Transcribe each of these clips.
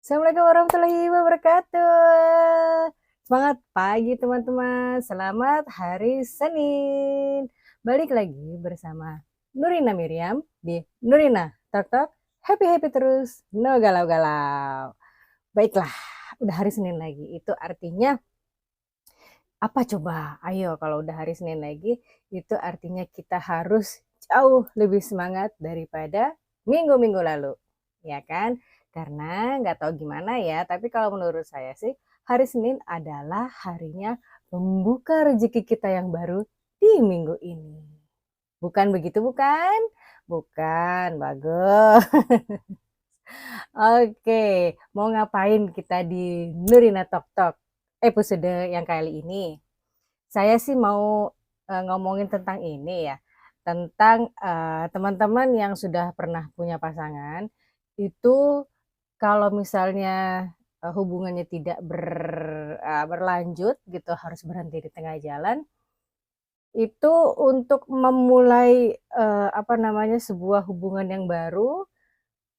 Assalamualaikum warahmatullahi wabarakatuh. Semangat pagi teman-teman. Selamat hari Senin. Balik lagi bersama Nurina Miriam di Nurina Tok Tok. Happy terus, no galau-galau. Baiklah, udah hari Senin lagi. Itu artinya apa coba? Ayo, kalau udah hari Senin lagi, itu artinya kita harus jauh lebih semangat daripada minggu-minggu lalu. Ya kan? Karena nggak tahu gimana ya, tapi kalau menurut saya sih, hari Senin adalah harinya membuka rezeki kita yang baru di minggu ini. Bukan begitu, bukan? Bukan, bagus. Oke, mau ngapain kita di Nurina Tok Tok episode yang kali ini? Saya sih mau ngomongin tentang ini ya, tentang teman-teman yang sudah pernah punya pasangan, itu kalau misalnya hubungannya tidak berlanjut gitu, harus berhenti di tengah jalan, itu untuk memulai sebuah hubungan yang baru,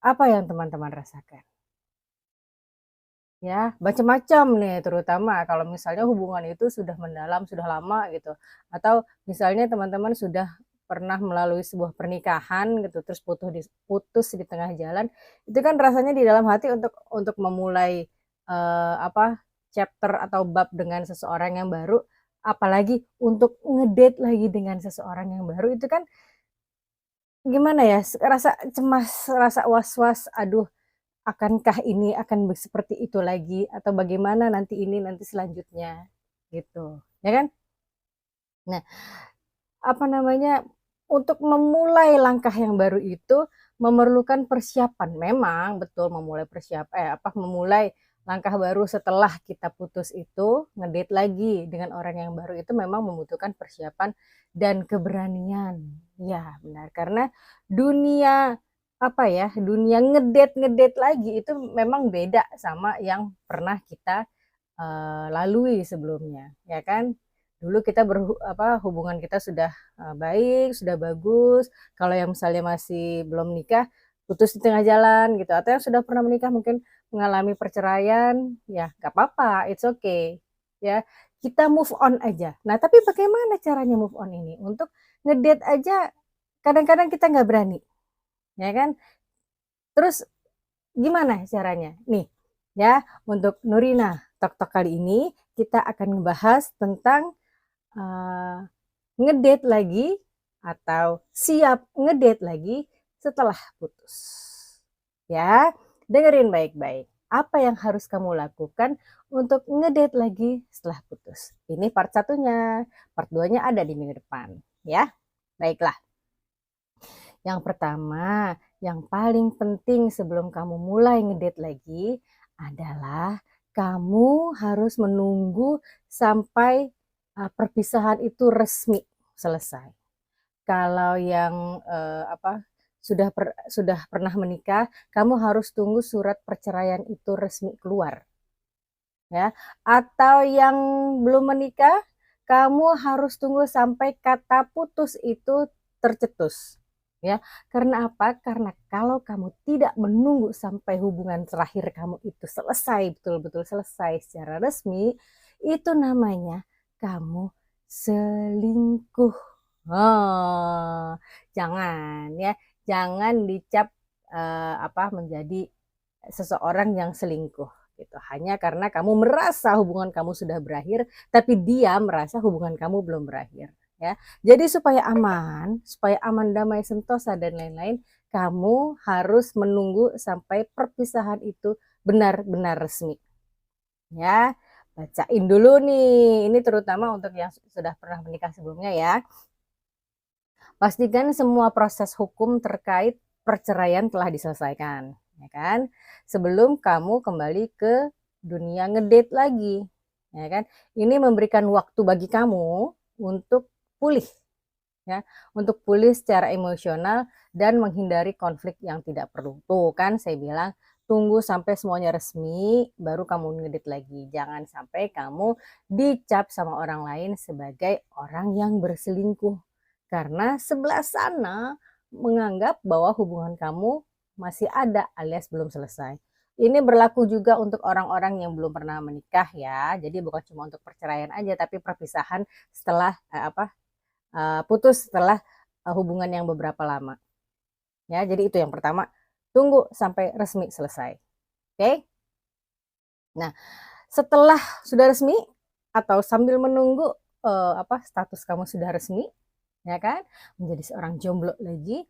apa yang teman-teman rasakan? Ya, macam-macam nih, terutama kalau misalnya hubungan itu sudah mendalam, sudah lama gitu, atau misalnya teman-teman sudah pernah melalui sebuah pernikahan gitu, terus putus di tengah jalan, itu kan rasanya di dalam hati untuk memulai, chapter atau bab dengan seseorang yang baru, apalagi untuk ngedate lagi dengan seseorang yang baru, itu kan gimana ya, rasa cemas, rasa was-was, aduh, akankah ini akan seperti itu lagi atau bagaimana nanti selanjutnya, gitu, ya kan? Nah, apa namanya, untuk memulai langkah yang baru itu memerlukan persiapan. Memang betul memulai langkah baru setelah kita putus itu, ngedate lagi dengan orang yang baru itu memang membutuhkan persiapan dan keberanian. Ya, benar, karena dunia, dunia ngedate-ngedate lagi itu memang beda sama yang pernah kita lalui sebelumnya, ya kan? Dulu kita hubungan kita sudah baik, sudah bagus. Kalau yang misalnya masih belum nikah, putus di tengah jalan gitu, atau yang sudah pernah menikah mungkin mengalami perceraian, ya nggak apa-apa, it's okay, ya. Kita move on aja. Nah, tapi bagaimana caranya move on ini? Untuk ngedate aja kadang-kadang kita nggak berani, ya kan? Terus gimana caranya? Nih, ya, untuk Nurina Tok-Tok kali ini kita akan ngebahas tentang ngedate lagi atau siap ngedate lagi setelah putus. Ya, dengerin baik-baik. Apa yang harus kamu lakukan untuk ngedate lagi setelah putus? Ini part satunya, part 2-nya ada di minggu depan, ya. Baiklah. Yang pertama, yang paling penting sebelum kamu mulai ngedate lagi adalah kamu harus menunggu sampai perpisahan itu resmi selesai. Kalau yang sudah pernah menikah, kamu harus tunggu surat perceraian itu resmi keluar, ya. Atau yang belum menikah, kamu harus tunggu sampai kata putus itu tercetus, ya. Karena apa? Karena kalau kamu tidak menunggu sampai hubungan terakhir kamu itu selesai, betul-betul selesai secara resmi, itu namanya kamu selingkuh. Oh, jangan ya, jangan dicap menjadi seseorang yang selingkuh gitu. Hanya karena kamu merasa hubungan kamu sudah berakhir, tapi dia merasa hubungan kamu belum berakhir, ya. Jadi supaya aman damai sentosa dan lain-lain, kamu harus menunggu sampai perpisahan itu benar-benar resmi. Ya, bacain dulu nih. Ini terutama untuk yang sudah pernah menikah sebelumnya ya. Pastikan semua proses hukum terkait perceraian telah diselesaikan, ya kan? Sebelum kamu kembali ke dunia ngedate lagi, ya kan? Ini memberikan waktu bagi kamu untuk pulih, ya, untuk pulih secara emosional dan menghindari konflik yang tidak perlu. Tuh kan saya bilang, tunggu sampai semuanya resmi baru kamu ngedate lagi. Jangan sampai kamu dicap sama orang lain sebagai orang yang berselingkuh. Karena sebelah sana menganggap bahwa hubungan kamu masih ada alias belum selesai. Ini berlaku juga untuk orang-orang yang belum pernah menikah ya. Jadi bukan cuma untuk perceraian aja, tapi perpisahan setelah putus setelah hubungan yang beberapa lama. Ya, jadi itu yang pertama. Tunggu sampai resmi selesai. Oke? Nah, setelah sudah resmi atau sambil menunggu status kamu sudah resmi, ya kan? Menjadi seorang jomblo lagi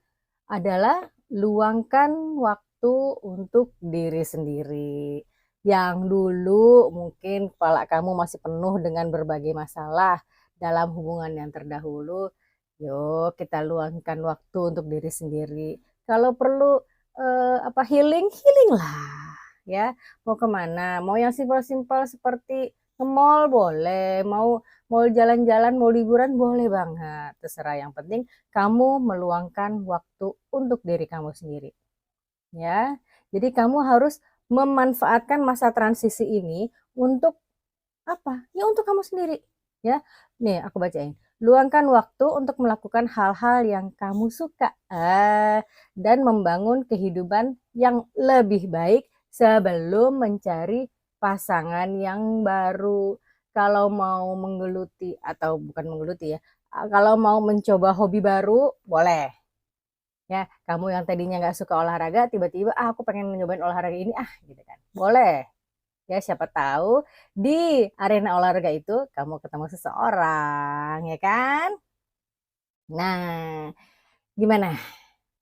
adalah luangkan waktu untuk diri sendiri. Yang dulu mungkin kepala kamu masih penuh dengan berbagai masalah dalam hubungan yang terdahulu. Yuk kita luangkan waktu untuk diri sendiri. Kalau perlu healing, healing lah, ya. Mau kemana? Mau yang simpel-simpel seperti ke mall boleh, mau mau jalan-jalan, mau liburan boleh banget, terserah. Yang penting kamu meluangkan waktu untuk diri kamu sendiri, ya. Jadi kamu harus memanfaatkan masa transisi ini untuk apa? Ya untuk kamu sendiri, ya. Nih aku bacain. Luangkan waktu untuk melakukan hal-hal yang kamu suka dan membangun kehidupan yang lebih baik sebelum mencari pasangan yang baru. Kalau mau menggeluti atau bukan menggeluti ya, kalau mau mencoba hobi baru boleh. Ya, kamu yang tadinya nggak suka olahraga, tiba-tiba aku pengen nyobain olahraga ini gitu kan. Boleh. Ya, siapa tahu di arena olahraga itu kamu ketemu seseorang, ya kan? Nah, gimana?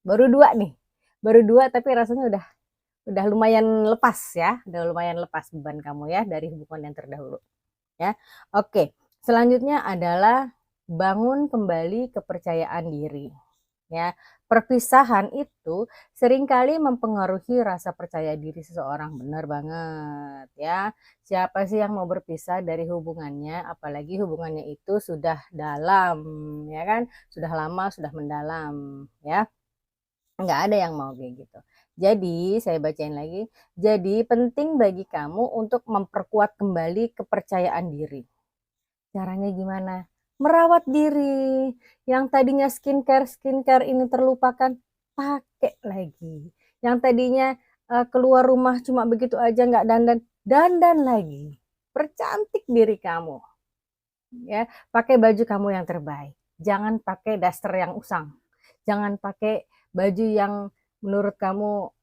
Baru dua nih. Baru dua tapi rasanya udah lumayan lepas ya. Udah lumayan lepas beban kamu ya dari hubungan yang terdahulu, ya. Oke, selanjutnya adalah bangun kembali kepercayaan diri. Ya, perpisahan itu seringkali mempengaruhi rasa percaya diri seseorang, benar banget ya. Siapa sih yang mau berpisah dari hubungannya, apalagi hubungannya itu sudah dalam, ya kan? Sudah lama, sudah mendalam, ya. Nggak ada yang mau kayak gitu. Jadi, saya bacain lagi. Jadi, penting bagi kamu untuk memperkuat kembali kepercayaan diri. Caranya gimana? Merawat diri. Yang tadinya skincare ini terlupakan, pakai lagi. Yang tadinya keluar rumah cuma begitu aja nggak dandan, dandan lagi. Percantik diri kamu. Ya, pakai baju kamu yang terbaik. Jangan pakai daster yang usang. Jangan pakai baju yang menurut kamu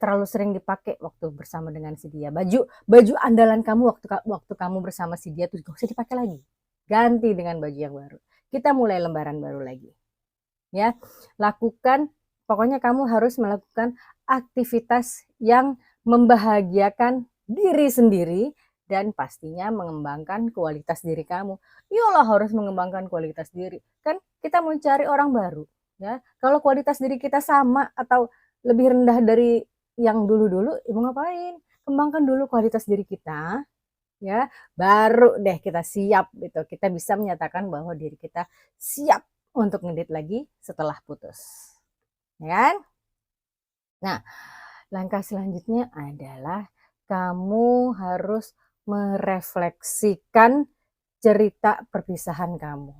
terlalu sering dipakai waktu bersama dengan si dia. Baju andalan kamu waktu kamu bersama si dia tuh gak usah dipakai lagi. Ganti dengan baju yang baru. Kita mulai lembaran baru lagi. Ya, pokoknya kamu harus melakukan aktivitas yang membahagiakan diri sendiri dan pastinya mengembangkan kualitas diri kamu. Iyalah harus mengembangkan kualitas diri. Kan kita mau cari orang baru, ya. Kalau kualitas diri kita sama atau lebih rendah dari yang dulu-dulu, mau ngapain? Kembangkan dulu kualitas diri kita, ya. Baru deh kita siap gitu. Kita bisa menyatakan bahwa diri kita siap untuk ngedit lagi setelah putus. Ya kan? Nah, langkah selanjutnya adalah kamu harus merefleksikan cerita perpisahan kamu.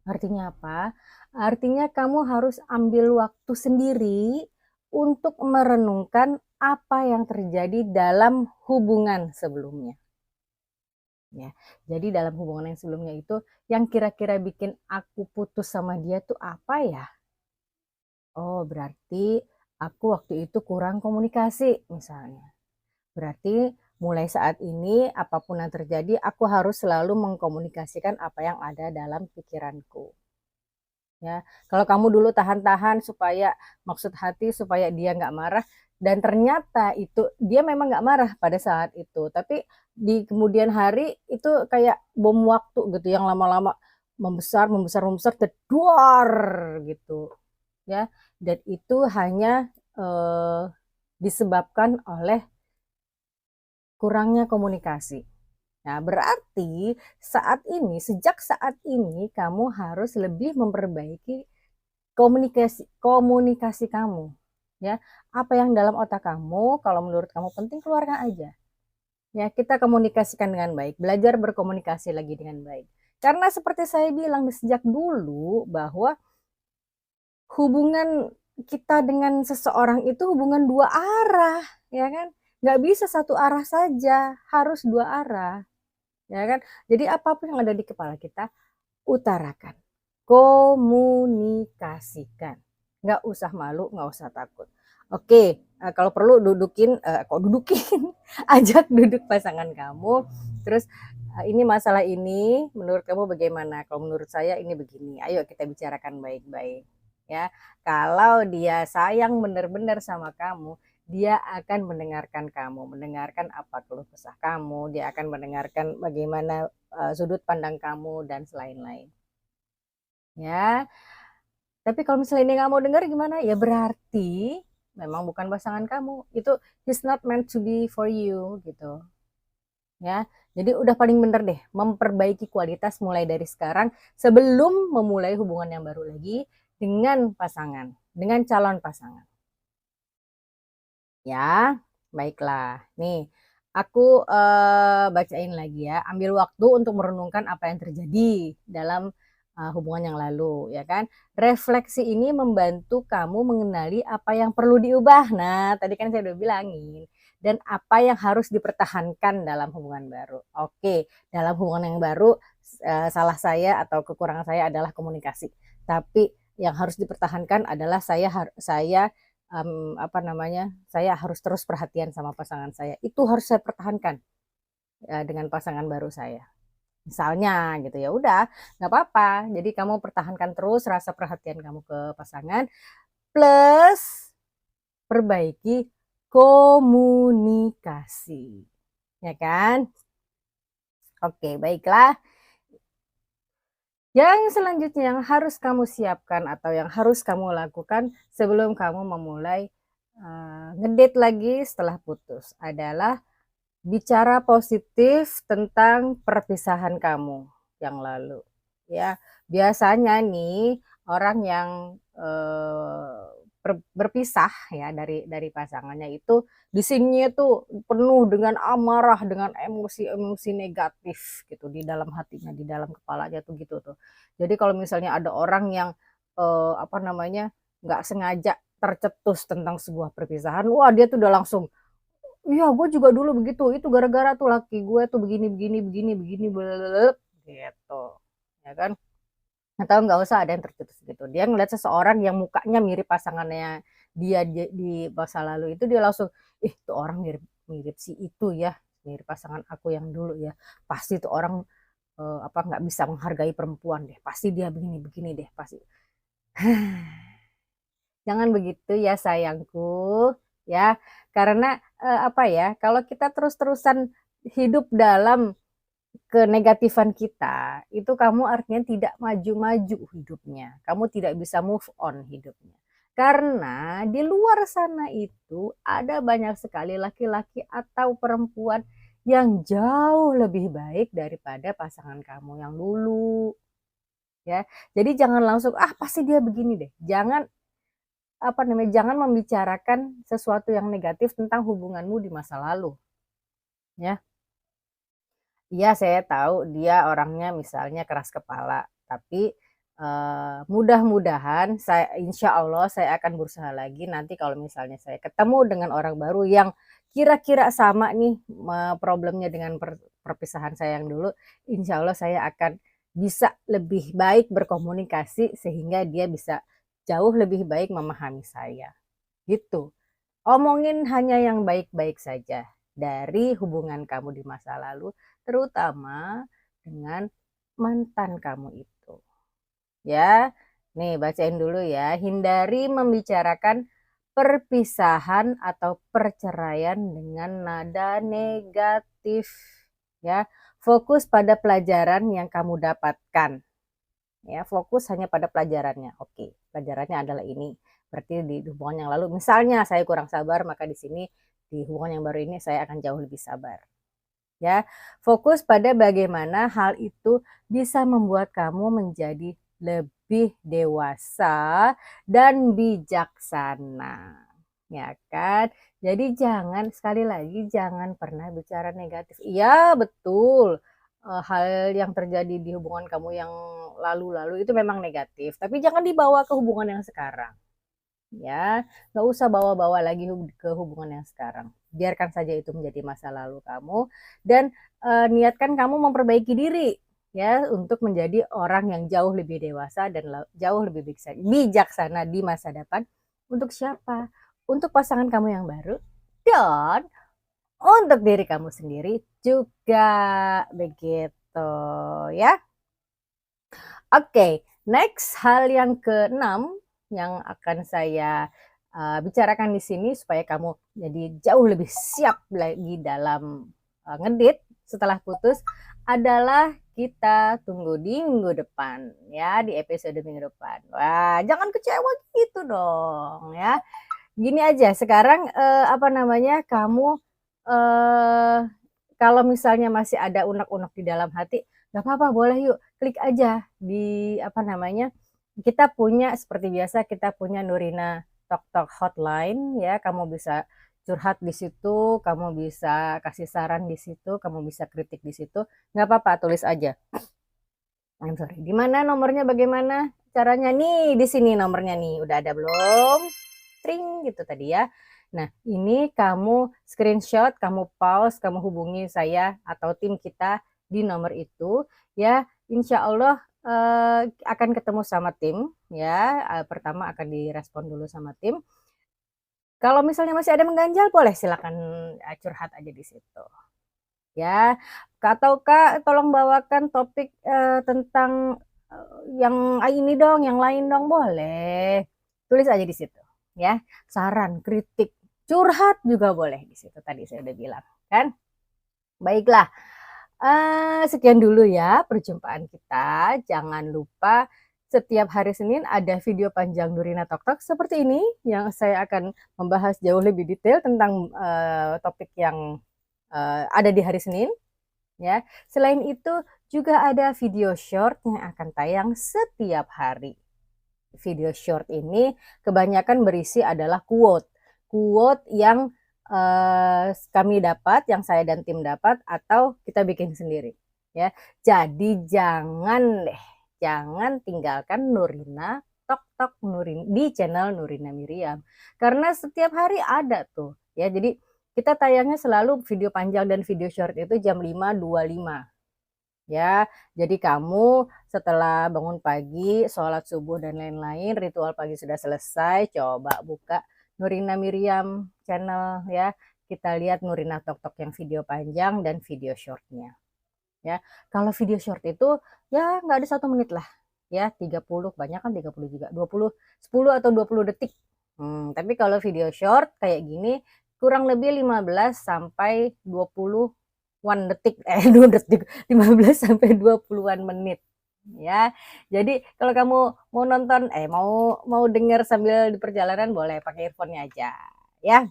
Artinya apa? Artinya kamu harus ambil waktu sendiri untuk merenungkan apa yang terjadi dalam hubungan sebelumnya. Ya, jadi dalam hubungan yang sebelumnya itu yang kira-kira bikin aku putus sama dia tuh apa ya? Oh, berarti aku waktu itu kurang komunikasi misalnya. Berarti mulai saat ini apapun yang terjadi aku harus selalu mengkomunikasikan apa yang ada dalam pikiranku. Ya, kalau kamu dulu tahan-tahan supaya maksud hati supaya dia nggak marah dan ternyata itu dia memang nggak marah pada saat itu, tapi di kemudian hari itu kayak bom waktu gitu yang lama-lama membesar membesar membesar jedor gitu ya, dan itu hanya disebabkan oleh kurangnya komunikasi. Nah, berarti sejak saat ini kamu harus lebih memperbaiki komunikasi kamu. Ya, apa yang dalam otak kamu, kalau menurut kamu penting keluarkan aja. Ya, kita komunikasikan dengan baik, belajar berkomunikasi lagi dengan baik. Karena seperti saya bilang sejak dulu bahwa hubungan kita dengan seseorang itu hubungan dua arah, ya kan? Nggak bisa satu arah saja, harus dua arah, ya kan? Jadi apapun yang ada di kepala kita, utarakan, komunikasikan. Nggak usah malu, nggak usah takut. Oke, kalau perlu dudukin, kok dudukin, ajak duduk pasangan kamu, terus ini masalah ini menurut kamu bagaimana? Kalau menurut saya ini begini, ayo kita bicarakan baik-baik ya. Kalau dia sayang benar-benar sama kamu, dia akan mendengarkan kamu, mendengarkan apa keluh kesah kamu, dia akan mendengarkan bagaimana sudut pandang kamu dan lain-lain ya. Tapi kalau misalnya ini nggak mau dengar gimana? Ya berarti memang bukan pasangan kamu. Itu he's not meant to be for you gitu ya. Jadi udah paling bener deh memperbaiki kualitas mulai dari sekarang sebelum memulai hubungan yang baru lagi dengan pasangan, dengan calon pasangan. Ya, baiklah. Nih, aku bacain lagi ya. Ambil waktu untuk merenungkan apa yang terjadi dalam hubungan yang lalu, ya kan? Refleksi ini membantu kamu mengenali apa yang perlu diubah. Nah, tadi kan saya udah bilangin. Dan apa yang harus dipertahankan dalam hubungan baru. Oke, dalam hubungan yang baru salah saya atau kekurangan saya adalah komunikasi. Tapi yang harus dipertahankan adalah saya apa namanya, saya harus terus perhatian sama pasangan saya. Itu harus saya pertahankan dengan pasangan baru saya. Misalnya gitu ya udah nggak apa-apa. Jadi kamu pertahankan terus rasa perhatian kamu ke pasangan plus perbaiki komunikasi. Ya kan? Oke, baiklah. Yang selanjutnya yang harus kamu siapkan atau yang harus kamu lakukan sebelum kamu memulai ngedate lagi setelah putus adalah bicara positif tentang perpisahan kamu yang lalu, ya. Biasanya nih orang yang, berpisah ya dari pasangannya itu di sini tuh penuh dengan amarah, dengan emosi-emosi negatif gitu di dalam hatinya, di dalam kepalanya tuh gitu tuh. Jadi kalau misalnya ada orang yang, apa namanya, nggak sengaja tercetus tentang sebuah perpisahan, wah dia tuh udah langsung, "Iya, gue juga dulu begitu, itu gara-gara tuh laki gue tuh begini begini begini begini gitu, ya kan. Atau nggak usah ada yang tercetus gitu, dia ngeliat seseorang yang mukanya mirip pasangannya dia di masa lalu itu dia langsung, "Ih, tuh orang mirip mirip si itu ya, mirip pasangan aku yang dulu ya. Pasti tuh orang, apa, nggak bisa menghargai perempuan deh, pasti dia begini-begini deh, pasti." Jangan begitu ya sayangku, ya. Karena, apa ya, kalau kita terus-terusan hidup dalam kenegatifan kita, itu kamu artinya tidak maju-maju hidupnya, kamu tidak bisa move on hidupnya. Karena di luar sana itu ada banyak sekali laki-laki atau perempuan yang jauh lebih baik daripada pasangan kamu yang dulu, ya. Jadi jangan langsung, "Ah, pasti dia begini deh." Jangan apa namanya, jangan membicarakan sesuatu yang negatif tentang hubunganmu di masa lalu, ya. Iya, saya tahu dia orangnya misalnya keras kepala, tapi, mudah-mudahan insya Allah saya akan berusaha lagi nanti kalau misalnya saya ketemu dengan orang baru yang kira-kira sama nih, problemnya dengan perpisahan saya yang dulu, insya Allah saya akan bisa lebih baik berkomunikasi sehingga dia bisa jauh lebih baik memahami saya, gitu. Omongin hanya yang baik-baik saja dari hubungan kamu di masa lalu, terutama dengan mantan kamu itu, ya. Nih bacain dulu ya, hindari membicarakan perpisahan atau perceraian dengan nada negatif, ya. Fokus pada pelajaran yang kamu dapatkan. Ya, fokus hanya pada pelajarannya. Oke, pelajarannya adalah ini. Berarti di hubungan yang lalu misalnya saya kurang sabar, maka di sini di hubungan yang baru ini saya akan jauh lebih sabar. Ya, fokus pada bagaimana hal itu bisa membuat kamu menjadi lebih dewasa dan bijaksana. Ya kan? Jadi jangan sekali lagi jangan pernah bicara negatif. Iya, betul. Hal yang terjadi di hubungan kamu yang lalu-lalu itu memang negatif, tapi jangan dibawa ke hubungan yang sekarang. ya. Nggak usah bawa-bawa lagi ke hubungan yang sekarang. Biarkan saja itu menjadi masa lalu kamu dan niatkan kamu memperbaiki diri ya untuk menjadi orang yang jauh lebih dewasa dan jauh lebih bijaksana di masa depan. Untuk siapa? Untuk pasangan kamu yang baru dan untuk diri kamu sendiri juga begitu ya. Oke, next hal yang keenam yang akan saya bicarakan di sini supaya kamu jadi jauh lebih siap lagi dalam ngedit setelah putus adalah kita tunggu di minggu depan ya, di episode minggu depan. Wah, jangan kecewa gitu dong ya. Gini aja, sekarang apa namanya, kamu eh kalau misalnya masih ada unek-unek di dalam hati, nggak apa-apa, boleh yuk klik aja di apa namanya, kita punya seperti biasa kita punya Nurina Tok Tok Hotline ya, kamu bisa curhat di situ, kamu bisa kasih saran di situ, kamu bisa kritik di situ, nggak apa-apa, tulis aja. I'm sorry, di mana nomornya, bagaimana caranya nih, di sini nomornya nih, udah ada belum? Tring gitu tadi ya. Nah, ini kamu screenshot, kamu pause, kamu hubungi saya atau tim kita di nomor itu ya. Insya Allah akan ketemu sama tim ya. Pertama akan direspon dulu sama tim. Kalau misalnya masih ada mengganjal, boleh silakan curhat aja di situ. Ya, atau Kak, tolong bawakan topik tentang yang ini dong, yang lain dong, boleh. Tulis aja di situ, ya. Saran, kritik, curhat juga boleh di situ. Tadi saya udah bilang, kan? Baiklah, sekian dulu ya perjumpaan kita. Jangan lupa setiap hari Senin ada video panjang Nurina Tok Tok seperti ini yang saya akan membahas jauh lebih detail tentang topik yang ada di hari Senin ya. Selain itu juga ada video short yang akan tayang setiap hari. Video short ini kebanyakan berisi adalah quote yang kami dapat, yang saya dan tim dapat atau kita bikin sendiri ya. Jadi jangan tinggalkan Nurina Tok Tok Nurin di channel Nurina Miriam karena setiap hari ada tuh ya. Jadi kita tayangnya selalu video panjang dan video short itu jam 5.25 ya. Jadi kamu setelah bangun pagi, sholat subuh dan lain-lain, ritual pagi sudah selesai, coba buka Nurina Miriam channel ya. Kita lihat Nurina Tok Tok yang video panjang dan video shortnya ya. Kalau video short itu ya nggak ada 1 menit lah ya, 30, banyak kan 30 juga, 10 atau 20 detik. Tapi kalau video short kayak gini kurang lebih 15 sampai 20-an detik, 2 detik, 15 sampai 20-an menit ya. Jadi kalau kamu mau nonton mau denger sambil di perjalanan boleh pakai earphone-nya aja ya.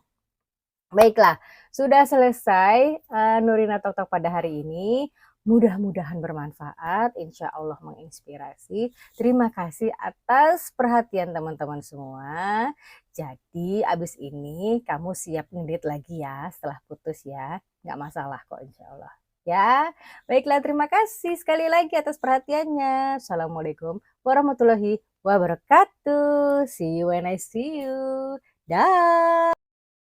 Baiklah, sudah selesai Nurina Tok Tok pada hari ini. Mudah-mudahan bermanfaat, insya Allah menginspirasi. Terima kasih atas perhatian teman-teman semua. Jadi abis ini kamu siap ngedit lagi ya setelah putus ya. Nggak masalah kok insya Allah. Ya, baiklah terima kasih sekali lagi atas perhatiannya. Assalamualaikum warahmatullahi wabarakatuh. See you when I see you. Dah.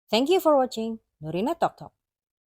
Thank you for watching Nurina Tok Tok.